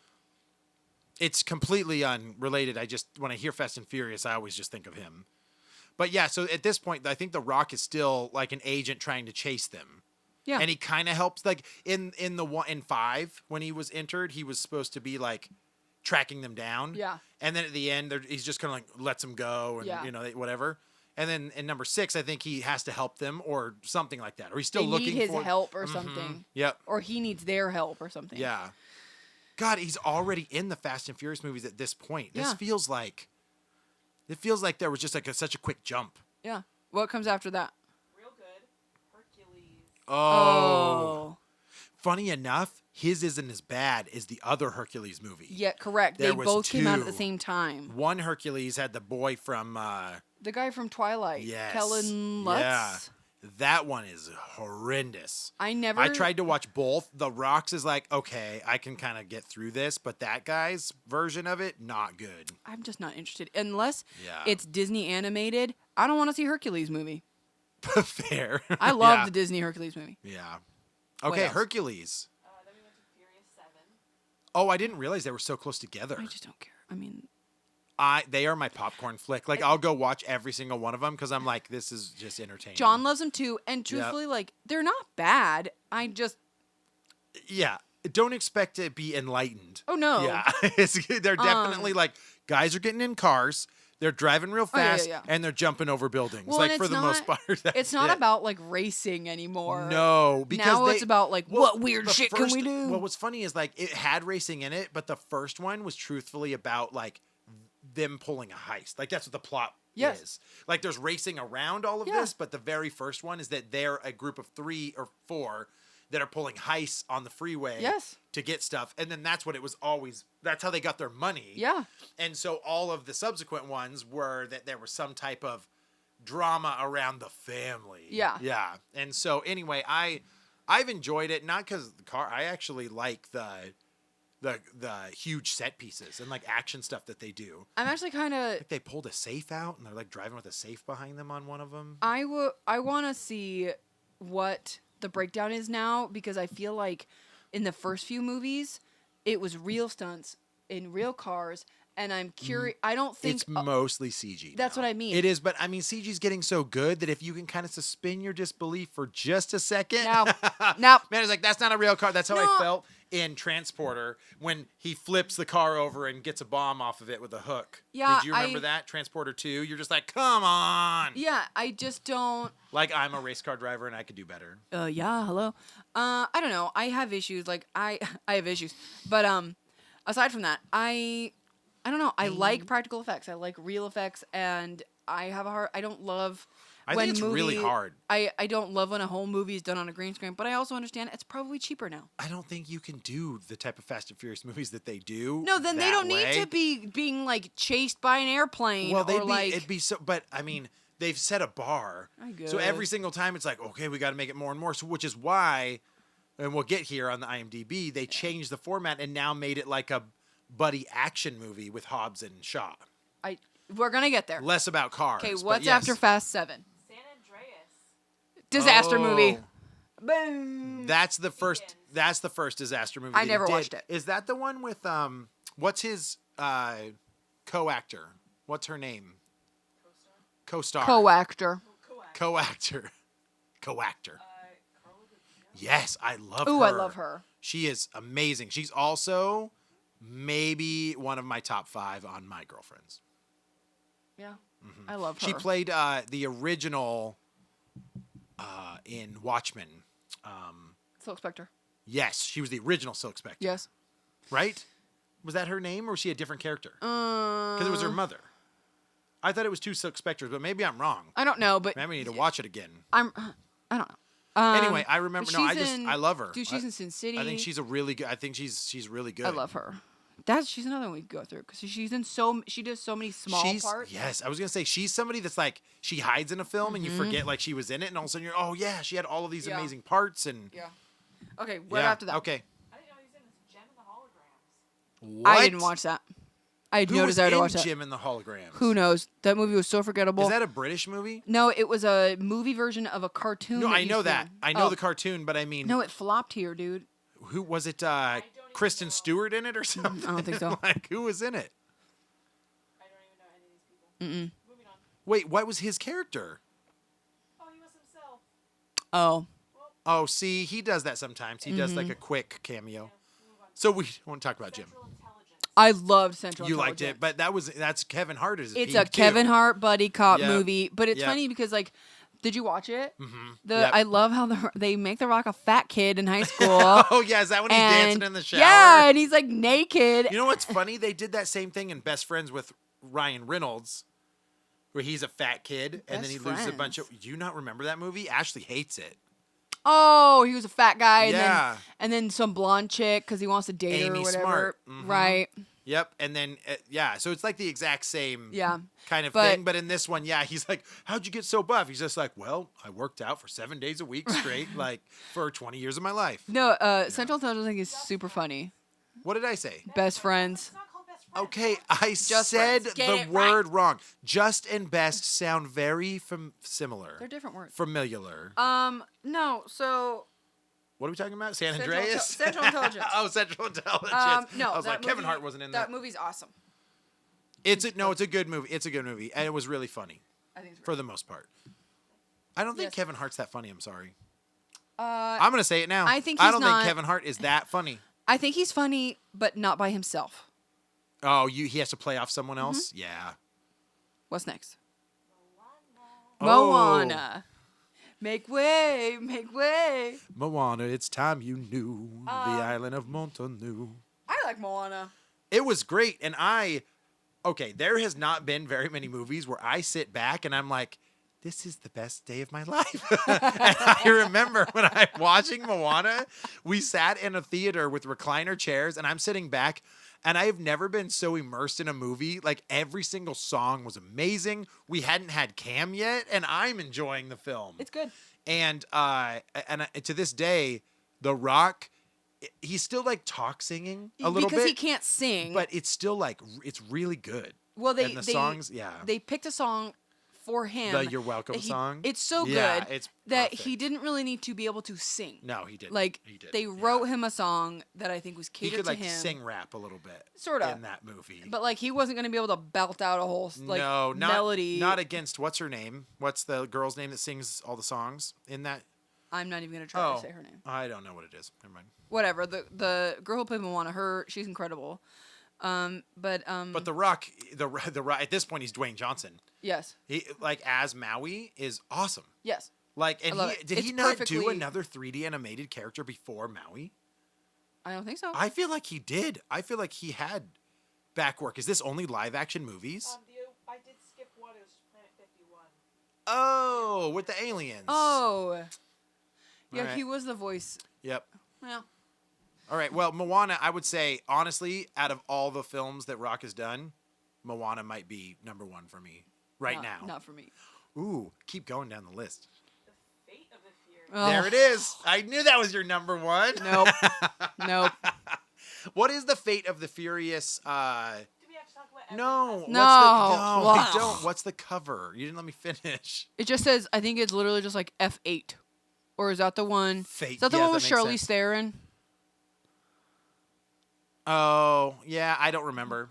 It's completely unrelated. When I hear Fast and Furious, I always just think of him. But yeah, so at this point, I think The Rock is still like an agent trying to chase them. Yeah. And he kind of helps, like in 5 when he was entered, he was supposed to be like tracking them down. Yeah. And then at the end, he's just kind of like lets them go and Yeah. whatever. And then in number 6, I think he has to help them or something like that, or he's still They looking need his for help or Mhm. something, Yep. or he needs their help or something. Yeah. God, he's already in the Fast and Furious movies at this point. This Yeah. feels like there was just like such a quick jump. Yeah. What comes after that? Real good. Hercules. Oh. Funny enough, his isn't as bad as the other Hercules movie. Yeah, correct. There They was both came out at the two. same time. One Hercules had the boy from The guy from Twilight. yes. Kellen Lutz. Yeah. That one is horrendous. I tried to watch both. The Rocks is like, okay, I can kind of get through this, but that guy's version of it, not good. I'm just not interested. Unless Yeah. it's Disney animated. I don't want to see Hercules movie. Fair. I love yeah. the Disney Hercules movie. Yeah. What Okay, else? Hercules. Then we went to Furious 7. Oh, I didn't realize they were so close together. I just don't care. I mean, They are my popcorn flick. Like, I'll go watch every single one of them because I'm like, this is just entertaining. John loves them too. And truthfully, like, they're not bad. I just, Yeah. Don't expect to be enlightened. oh no. Yeah. They're definitely like, guys are getting in cars. They're driving real Oh, yeah, fast yeah. and they're jumping over buildings. Well, like and for it's the most not- part. that's It's not it. about like racing anymore. No, because now they, it's about like well, what weird the shit first- can we do? Well, what's funny is like it had racing in it, but the first one was truthfully about like them pulling a heist. Like that's what the plot Yes. is. Like there's racing around all of Yeah. this, but the very first one is that they're a group of 3 or 4 that are pulling heists on the freeway Yes. to get stuff. And then that's what it was always, that's how they got their money. Yeah. And so all of the subsequent ones were that there was some type of drama around the family. Yeah. Yeah. And so anyway, I've enjoyed it, not because the car, I actually like the huge set pieces and like action stuff that they do. I'm actually kind of. Like they pulled a safe out and they're like driving with a safe behind them on one of them. I want to see what the breakdown is now because I feel like in the first few movies it was real stunts in real cars, and I'm curious. I don't think It's mostly CG. that's now. what I mean. It is, but I mean, CG's getting so good that if you can kind of suspend your disbelief for just a second. No. Man, it's like, that's not a real car. That's how No. I felt in Transporter when he flips the car over and gets a bomb off of it with a hook. Yeah, Did you remember that? Transporter 2? You're just like, come on. Yeah, I just don't. Like, I'm a race car driver and I could do better. Yeah, hello. I don't know. I have issues. Like I have issues, but aside from that, I don't know. I like practical effects. I like real effects, and I have a hard. I don't love. I think it's really hard. I don't love when a whole movie is done on a green screen, but I also understand it's probably cheaper now. I don't think you can do the type of Fast and Furious movies that they do. No, then they that don't way. need to be being like chased by an airplane Well, or like. it'd be so, but I mean, they've set a bar. I So every guess. single time it's like, okay, we got to make it more and more. So, which is why, and we'll get here on the IMDb, they changed the format and now made it like a buddy action movie with Hobbs and Shaw. We're gonna get there. Less about cars. Okay, but what's yes. after Fast 7? San Andreas. Disaster movie. Oh, Boom. That's the first. That's the first disaster movie. I that he never did. watched it. Is that the one with what's his co-actor? What's her name? Co-star. Co-actor. Co-actor. Co-actor. Carla Gugino. Yes, I love her. Ooh, I love her. She is amazing. She's also maybe one of my top 5 on My Girlfriends. Yeah. I love her. She played the original in Watchmen. Silk Spectre. Yes, she was the original Silk Spectre. Yes. Right? Was that her name or was she a different character? Because Because it was her mother. I thought it was 2 Silk Spectres, but maybe I'm wrong. I don't know, but Maybe we need to watch it again. I don't know. Anyway, I remember. but No, she's I love her. Dude, she's in Sin City. I think she's a really good. I think she's really good. I love her. She's another one we could go through because she does so many small parts. Yes, I was gonna say she's somebody that's like she hides in a film and you forget like she was in it, and all of a sudden you're, oh yeah, she had all of these Yeah. amazing parts and Yeah. Okay, what yeah, after that? Okay. I didn't know he was in this Gem and the Holograms. What? I didn't watch that. I had Who no was desire to in watch that. Jim and the Holograms? Who knows? That movie was so forgettable. Is that a British movie? No, it was a movie version of a cartoon. No, that I used know to- that. I know Oh. the cartoon, but I mean, No, it flopped here, dude. who was it? don't Kristen even know. Stewart in it or something? I don't think so. Like who was in it? I don't even know any of these people. Moving on. Wait, what was his character? Oh, he was himself. Oh. Oh, see, he does that sometimes. He does Mm-hmm. like a quick cameo. Move on. So we won't talk about Jim. Central Intelligence. I loved Central You liked Intelligence. it, but that's Kevin Hart as It's Pete, a Kevin too. Hart buddy cop Yep. movie, but it's Yep. funny because like Did you watch it? Mm-hmm. I love how they make The Rock a fat kid in high school. Oh yeah, is that when he's dancing in the shower? Yeah, and he's like naked. You know what's funny? They did that same thing in Best Friends with Ryan Reynolds, where he's a fat kid and then he loses a bunch of. Do you not remember that movie? Ashley hates it. Oh, he was a fat guy, Yeah. and then some blonde chick because he wants to date her or Amy whatever. Smart. Mm-hmm. Right. Yep, and then so it's like the exact same kind of but- thing. But in this one, he's like, "How'd you get so buff?" He's just like, "Well, I worked out for 7 days a week straight, like for 20 years of my life." No, Central Intelligence is super funny. What did I say? Best friends. It's not called Best Friends. Okay, I said friends. Get the it word wrong. Just and best sound very similar. They're different words. Familiar. No, so What are we talking about? San Central Andreas? Central Intelligence. Oh, Central Intelligence. No, I was like, Kevin Hart wasn't in that. That movie's awesome. It's a good movie. It's a good movie, and it was really funny I think it's for the most part. I don't think Yes. Kevin Hart's that funny. I'm sorry. Uh, I'm gonna say it now. I think I he's don't not- think Kevin Hart is that funny. I think he's funny, but not by himself. Oh, he has to play off someone Mm-hmm. else. Yeah. What's next? Oh. Moana. Make way, make way. Moana, it's time you knew the island of Montanu. I like Moana. It was great, and there has not been very many movies where I sit back and I'm like, this is the best day of my life. And I remember when I'm watching Moana, we sat in a theater with recliner chairs, and I'm sitting back, and I have never been so immersed in a movie. Like, every single song was amazing. We hadn't had Cam yet, and I'm enjoying the film. It's good. And to this day, The Rock, he's still like talk singing a little because bit. he can't sing. But it's still like, it's really good. well, and the songs, they picked a song for him. The You're Welcome that he- song? It's so Yeah, good it's that perfect. he didn't really need to be able to sing. No, he didn't. Like he did. they wrote him a song that I think was He catered could like to him. sing rap a little bit. Sorta. In that movie. But like he wasn't going to be able to belt out a whole like no, not, melody. Not against, what's her name? What's the girl's name that sings all the songs in that? I'm not even going to try to say her name. I don't know what it is. Never mind. Whatever. The girl who played Moana, she's incredible. But The Rock, the Rock, at this point, he's Dwayne Johnson. yes. He like as Maui is awesome. Yes. Like, and I love it. did he It's not do perfectly- another 3D animated character before Maui? I don't think so. I feel like he did. I feel like he had back work. Is this only live action movies? I did skip one. It was Planet 51. Oh, with the aliens. Oh. Yeah, Alright. he was the voice. Yep. Well, All right. Well, Moana, I would say, honestly, out of all the films that Rock has done, Moana might be number one for me right now. Not for me. Ooh, keep going down the list. The Fate of the Furious. Oh. There it is. I knew that was your number one. Nope. Nope. What is the Fate of the Furious? Do we have to talk about every No. aspect? No. No, Wow. we don't. What's the cover? You didn't let me finish. It just says, I think it's literally just like F8. Or is that the one? Fate. Is that the Yeah, one with that makes Charlize sense. Theron? Oh, yeah. I don't remember.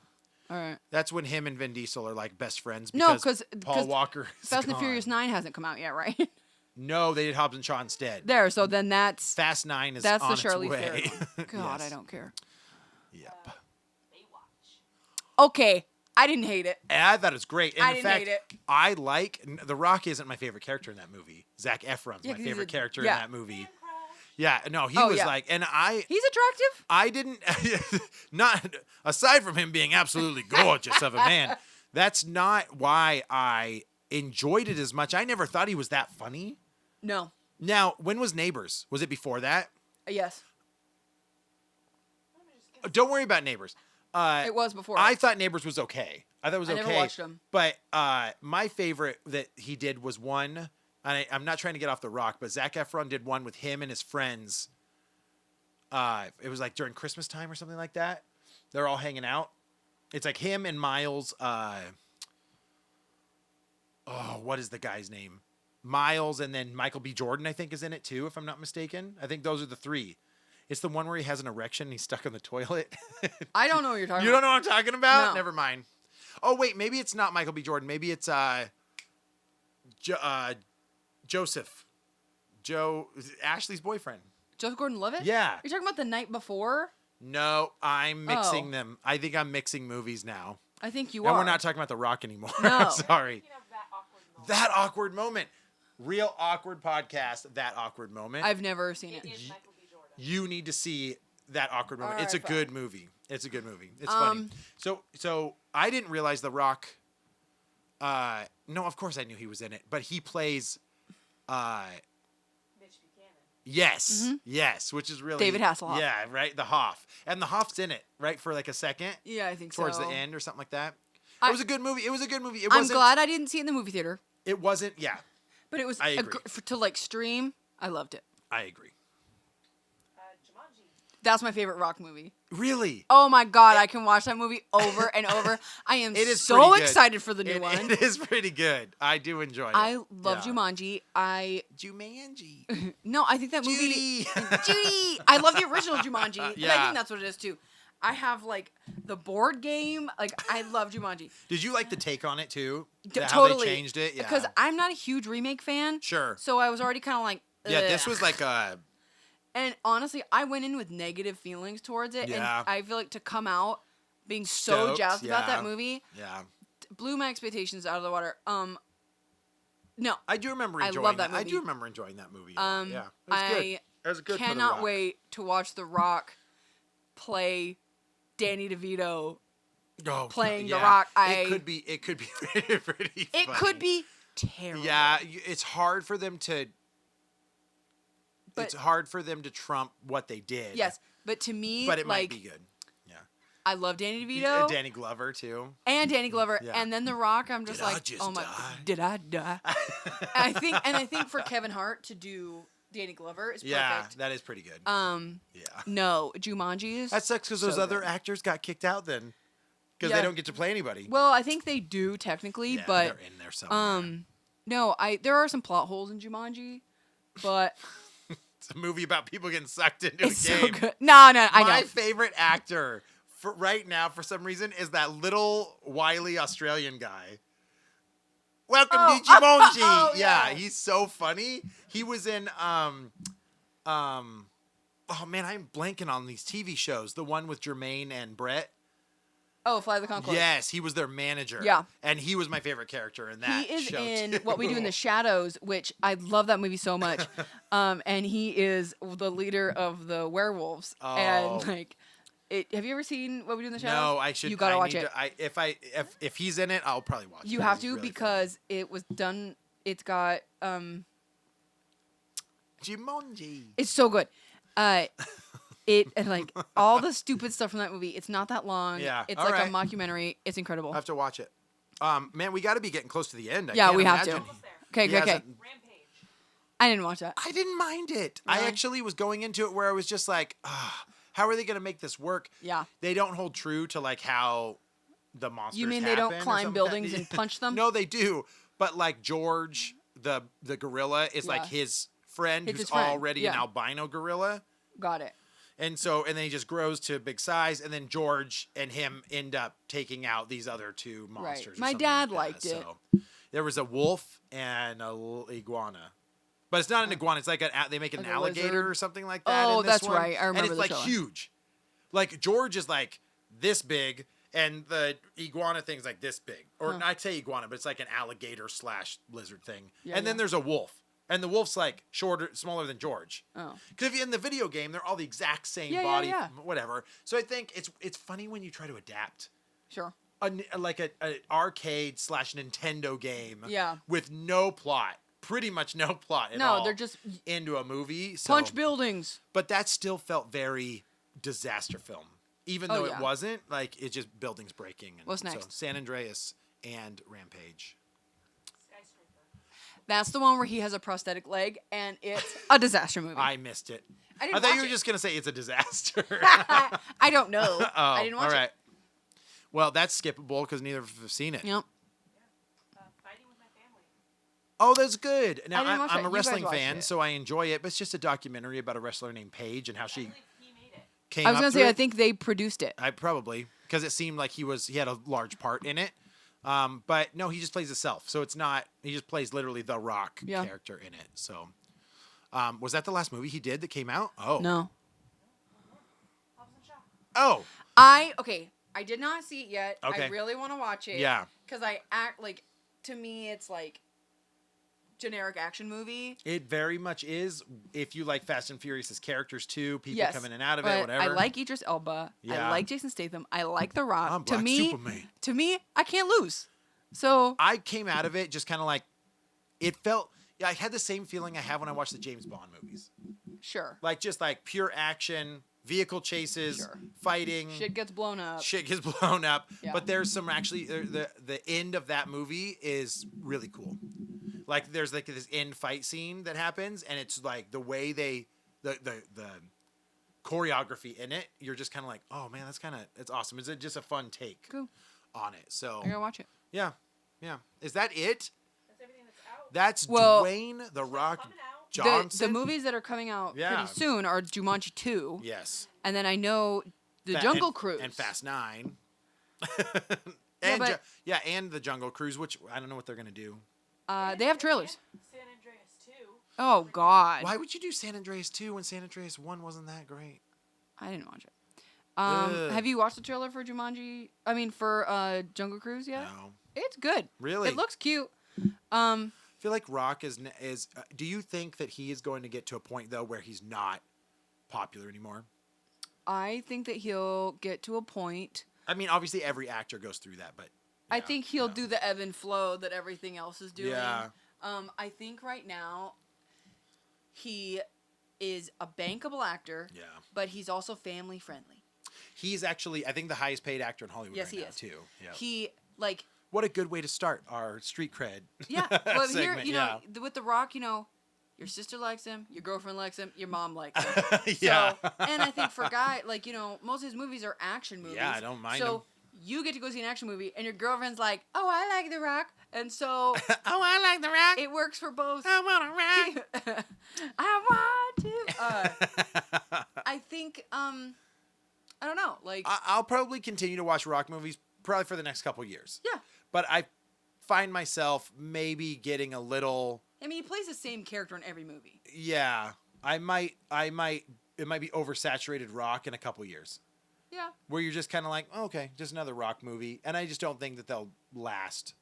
All right. That's when him and Vin Diesel are like best friends. No, because 'cause Paul Walker is Fast and the gone. Furious 9 hasn't come out yet, right? No, they did Hobbs and Shaw instead. There, so then that's Fast 9 is the on its Charlize way. Theron. God, Yes. I don't care. Yep. Baywatch. Okay, I didn't hate it. And I thought it was great. And I in didn't fact, hate it. I like The Rock isn't my favorite character in that movie. Zac Efron's Yeah, my 'cause he's favorite a- character yeah. in that movie. Man crush. Yeah, no, he Oh, was yeah. like, and He's attractive. I didn't, not aside from him being absolutely gorgeous of a man, that's not why I enjoyed it as much. I never thought he was that funny. No. Now, when was Neighbors? Was it before that? Yes. Let me just get Don't worry about Neighbors. It was before. I thought Neighbors was okay. I thought it was I okay. never watched them. But my favorite that he did was one, and I'm not trying to get off the rock, but Zac Efron did one with him and his friends. It was like during Christmas time or something like that. They're all hanging out. It's like him and Miles. What is the guy's name? Miles, and then Michael B. Jordan, I think, is in it too, if I'm not mistaken. I think those are the three. It's the one where he has an erection and he's stuck in the toilet. I don't know what you're talking You about. don't know what I'm talking about? No. Never mind. Oh, wait, maybe it's not Michael B. Jordan. Maybe it's Joseph. Ashley's boyfriend. Joseph Gordon-Levitt? Yeah. You're talking about The Night Before? No, I'm mixing Oh. them. I think I'm mixing movies now. I think you And are. we're not talking about The Rock anymore. No. Sorry. thinking of that awkward moment. That awkward moment. Real Awkward Podcast, That Awkward Moment. I've never seen it. It is Michael B. Jordan. You need to see That Awkward Moment. All It's a right, good movie. It's a good movie. It's funny. So I didn't realize The Rock. No, of course I knew he was in it, but he plays. Mitch Buchanan. Yes, yes, which is really David Hasselhoff. Yeah, right. The Hoff, and the Hoff's in it, right, for like a second. Yeah, I think towards so. the end or something like that. It was a good movie. It was a good movie. It I'm wasn't, glad I didn't see it in the movie theater, It wasn't. Yeah, but it was I agree. to like stream. I loved it. I agree. Jumanji. That's my favorite Rock movie. Really. Oh my god, I can watch that movie over and over. I am It is so pretty good. excited for the new one. It is pretty good. I do enjoy it. I love Yeah. Jumanji. Jumanji. No, I think that movie. Judy. Judy. I love the original Jumanji. But I Yeah. think that's what it is too. I have like the board game. Like I love Jumanji. Did you like the take on it too? How Totally. they changed it? Yeah. Because I'm not a huge remake fan. Sure. So I was already kind of like. Yeah, this ugh. was like a. And honestly, I went in with negative feelings towards it, Yeah. and I feel like to come out being so Stoked, jazzed about yeah. that movie Yeah. blew my expectations out of the water. No, I do remember I enjoying love that I movie. do remember enjoying that movie. Yeah. It was good. I It was good. for The cannot Rock. wait to watch The Rock play Danny DeVito. Oh, playing The yeah. Rock. It could be pretty It funny. could be terrible. Yeah, it's hard for them to. But- It's hard for them to trump what they did. Yes, but to me, But it like, might be good. Yeah. I love Danny DeVito Danny Glover too. and Danny Glover, Yeah. and then The Rock. I'm just Did I like, just oh my, die? did I die? I think for Kevin Hart to do Danny Glover is Yeah, perfect. that is pretty good. Yeah, no, Jumanji is. That sucks because those so other good. actors got kicked out then, because Yeah. they don't get to play anybody. Well, I think they do technically, Yeah, but they're in there somewhere. no, there are some plot holes in Jumanji, but It's a movie about people getting sucked into it's a game. so good. No, I My know. favorite actor for right now, for some reason, is that little wily Australian guy. Welcome Oh. to Jumanji. Oh, yeah, yeah. he's so funny. He was in oh man, I'm blanking on these TV shows. The one with Jermaine and Brett. Oh, Fly the Conchords. Yes, he was their manager. Yeah. and he was my favorite character in that. He is show in too. What We Do in the Shadows, which I love that movie so much. And he is the leader of the werewolves. Oh. And like, have you ever seen What We Do in the Shadows? No, I should. You gotta I watch need it. To, if he's in it, I'll probably watch it. You have He's to really because it was done. It's got funny. Jumanji. it's so good. It and like all the stupid stuff from that movie. It's not that long. Yeah, It's all like right. a mockumentary. It's incredible. I have to watch it. Man, we got to be getting close to the end. I Yeah, can't we have to. imagine. Almost there. Okay, He okay. hasn't- Rampage. I didn't watch that. I didn't mind it. I Really? actually was going into it where I was just like, how are they going to make this work? Yeah. They don't hold true to like how the monsters You mean they don't happen or climb something buildings like and that. punch them? No, they do. But like George, the gorilla, is like Yeah. his friend It's who's his friend, already an yeah. albino gorilla. Got it. And then he just grows to a big size, and then George and him end up taking out these other two monsters. or My something dad like liked that. it. So there was a wolf and a iguana, but it's not an iguana. It's like they make it an Like a alligator lizard? or something like that. Oh, in this that's one. right. I remember And it's the like trailer. huge. Like George is like this big, and the iguana thing's like this big, or Huh. I'd say iguana, but it's like an alligator / lizard thing. Yeah, and then yeah. there's a wolf. And the wolf's like smaller than George. Oh. Because if you're in the video game, they're all the exact same Yeah, yeah, body, yeah. whatever. So I think it's funny when you try to adapt Sure. like an arcade / Nintendo game Yeah. with no plot, pretty much no plot at No, all. they're just into a movie. So, punch buildings. but that still felt very disaster film, even Oh, though yeah. it wasn't. Like it's just buildings breaking. And What's So next? San Andreas and Rampage. Skyscraper. That's the one where he has a prosthetic leg, and it's a disaster movie. I missed it. I didn't thought you watch were it. just gonna say it's a disaster. I don't know. Oh, I didn't watch all right. Well, that's skippable because neither of us have seen it. it. Yep. Fighting with my family. Oh, that's good. Now, I didn't watch I'm it. a You guys wrestling watched fan, it. so I enjoy it. But it's just a documentary about a wrestler named Paige and how I she believe he made it. came I was up gonna through say I it. think they produced it. I probably because it seemed like he had a large part in it. But no, he just plays himself. So it's not. He just plays literally the Rock Yeah. character in it. So, was that the last movie he did that came out? Oh No. Hobbs and Shaw. Oh I did not see it yet. I Okay. really want to watch it. Yeah. Because I act like, to me, it's like generic action movie. It very much is. If you like Fast and Furious' characters too, people Yes, coming in and out of but it, whatever. I like Idris Elba. Yeah. I like Jason Statham. I like The Rock. I'm Black Superman. To me, I can't lose. So I came out of it just kind of like, it felt. Yeah, I had the same feeling I have when I watch the James Bond movies. sure, Like just like pure action, vehicle chases, Sure. fighting. shit gets blown up. Shit gets blown up. Yeah. But there's some actually the end of that movie is really cool. Like there's like this end fight scene that happens, and it's like the way the choreography in it. You're just kind of like, oh man, it's awesome. It's just a fun take Cool. on it. So I gotta watch it. yeah. Is that it? That's everything that's out. That's Well- Dwayne the Rock Coming out. Johnson. The movies that are coming out Yeah. pretty soon are Jumanji 2, Yes. and then I know the Jungle Cruise and Fast 9. but- And the Jungle Cruise, which I don't know what they're gonna do. They have trailers. San Andreas 2. Oh God, Why would you do San Andreas 2 when San Andreas 1 wasn't that great? I didn't watch it. Ugh. Have you watched the trailer for Jumanji? I mean, for Jungle Cruise yet? No. It's good. Really? It looks cute. I feel like Rock is. Do you think that he is going to get to a point though where he's not popular anymore? I think that he'll get to a point. I mean, obviously every actor goes through that, but I yeah, think he'll yeah. do the ebb and flow that everything else is doing. Yeah. I think right now he is a bankable actor. Yeah. But he's also family friendly. He's actually, I think, the highest paid actor in Hollywood Yes, right he now is. too. Yeah. He like What a good way to start our street cred. yeah. Well, here segment, you know with The Rock, you know, your sister likes him, your girlfriend likes him, your mom likes him. Yeah. So, and I think for guy, like, you know, most of his movies are action movies. Yeah, I don't mind So him. you get to go see an action movie, and your girlfriend's like, "Oh, I like The Rock," and so Oh, I like the Rock. it works for both. I want to rock. I want to. I think I don't know, like I'll probably continue to watch Rock movies probably for the next couple years. yeah. But I find myself maybe getting a little. I mean, he plays the same character in every movie. Yeah, it might be oversaturated Rock in a couple years. Yeah. Where you're just kind of like, oh, okay, just another Rock movie, and I just don't think that they'll last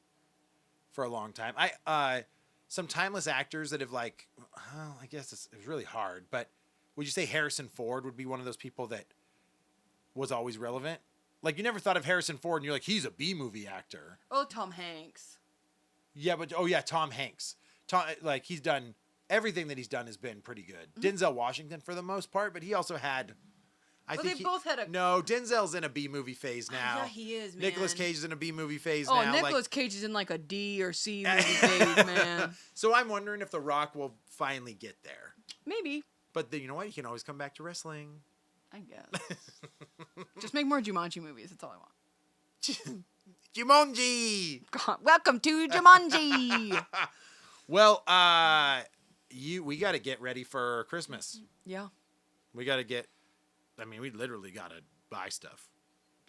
for a long time. Some timeless actors that have like, well, I guess it's really hard, but would you say Harrison Ford would be one of those people that was always relevant? Like you never thought of Harrison Ford, and you're like, he's a B movie actor. Oh, Tom Hanks. Yeah, but Tom Hanks. Like he's done everything that he's done has been pretty good. Mm-hmm. Denzel Washington for the most part, but he also had. I Well, think they both had a. No, Denzel's in a B movie phase now. Yeah, he is, man. Nicolas Cage is in a B movie phase Oh, now. Nicolas Cage is in like a D or C movie phase, man. So I'm wondering if The Rock will finally get there. Maybe. But then you know what? You can always come back to wrestling. I guess. Just make more Jumanji movies. That's all I want. Jumanji. God, welcome to Jumanji. Well, we got to get ready for Christmas. Yeah. We got to get. I mean, we literally got to buy stuff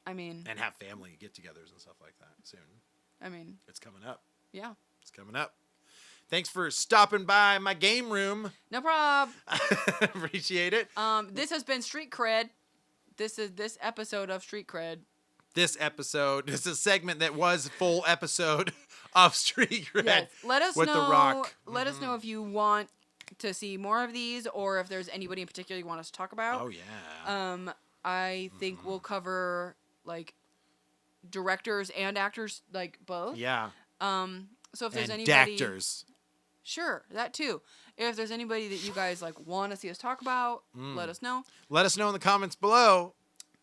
I mean, and have family get-togethers and stuff like that soon. It's coming up. Yeah. It's coming up. Thanks for stopping by my game room. No prob. Appreciate it. This has been Street Cred. This is this episode of Street Cred. This is a segment that was full episode of Street Cred. Yes. Let us with know. The Rock. Let us know if you want to see more of these, or if there's anybody in particular you want us to talk about. Oh yeah. I think we'll cover like directors and actors, like both. Yeah. So if there's And anybody, actors. sure, that too. If there's anybody that you guys like want to see us talk about, let us know. Let us know in the comments below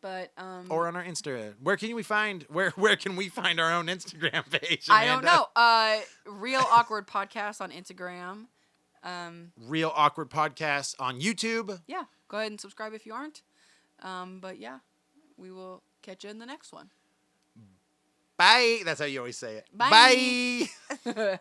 But or on our Instagram. Where can we find our own Instagram page? I don't Amanda? know. Real Awkward Podcast on Instagram. Real Awkward Podcast on YouTube. Yeah, go ahead and subscribe if you aren't. But yeah, we will catch you in the next one. Bye. That's how you always say it. Bye. Bye.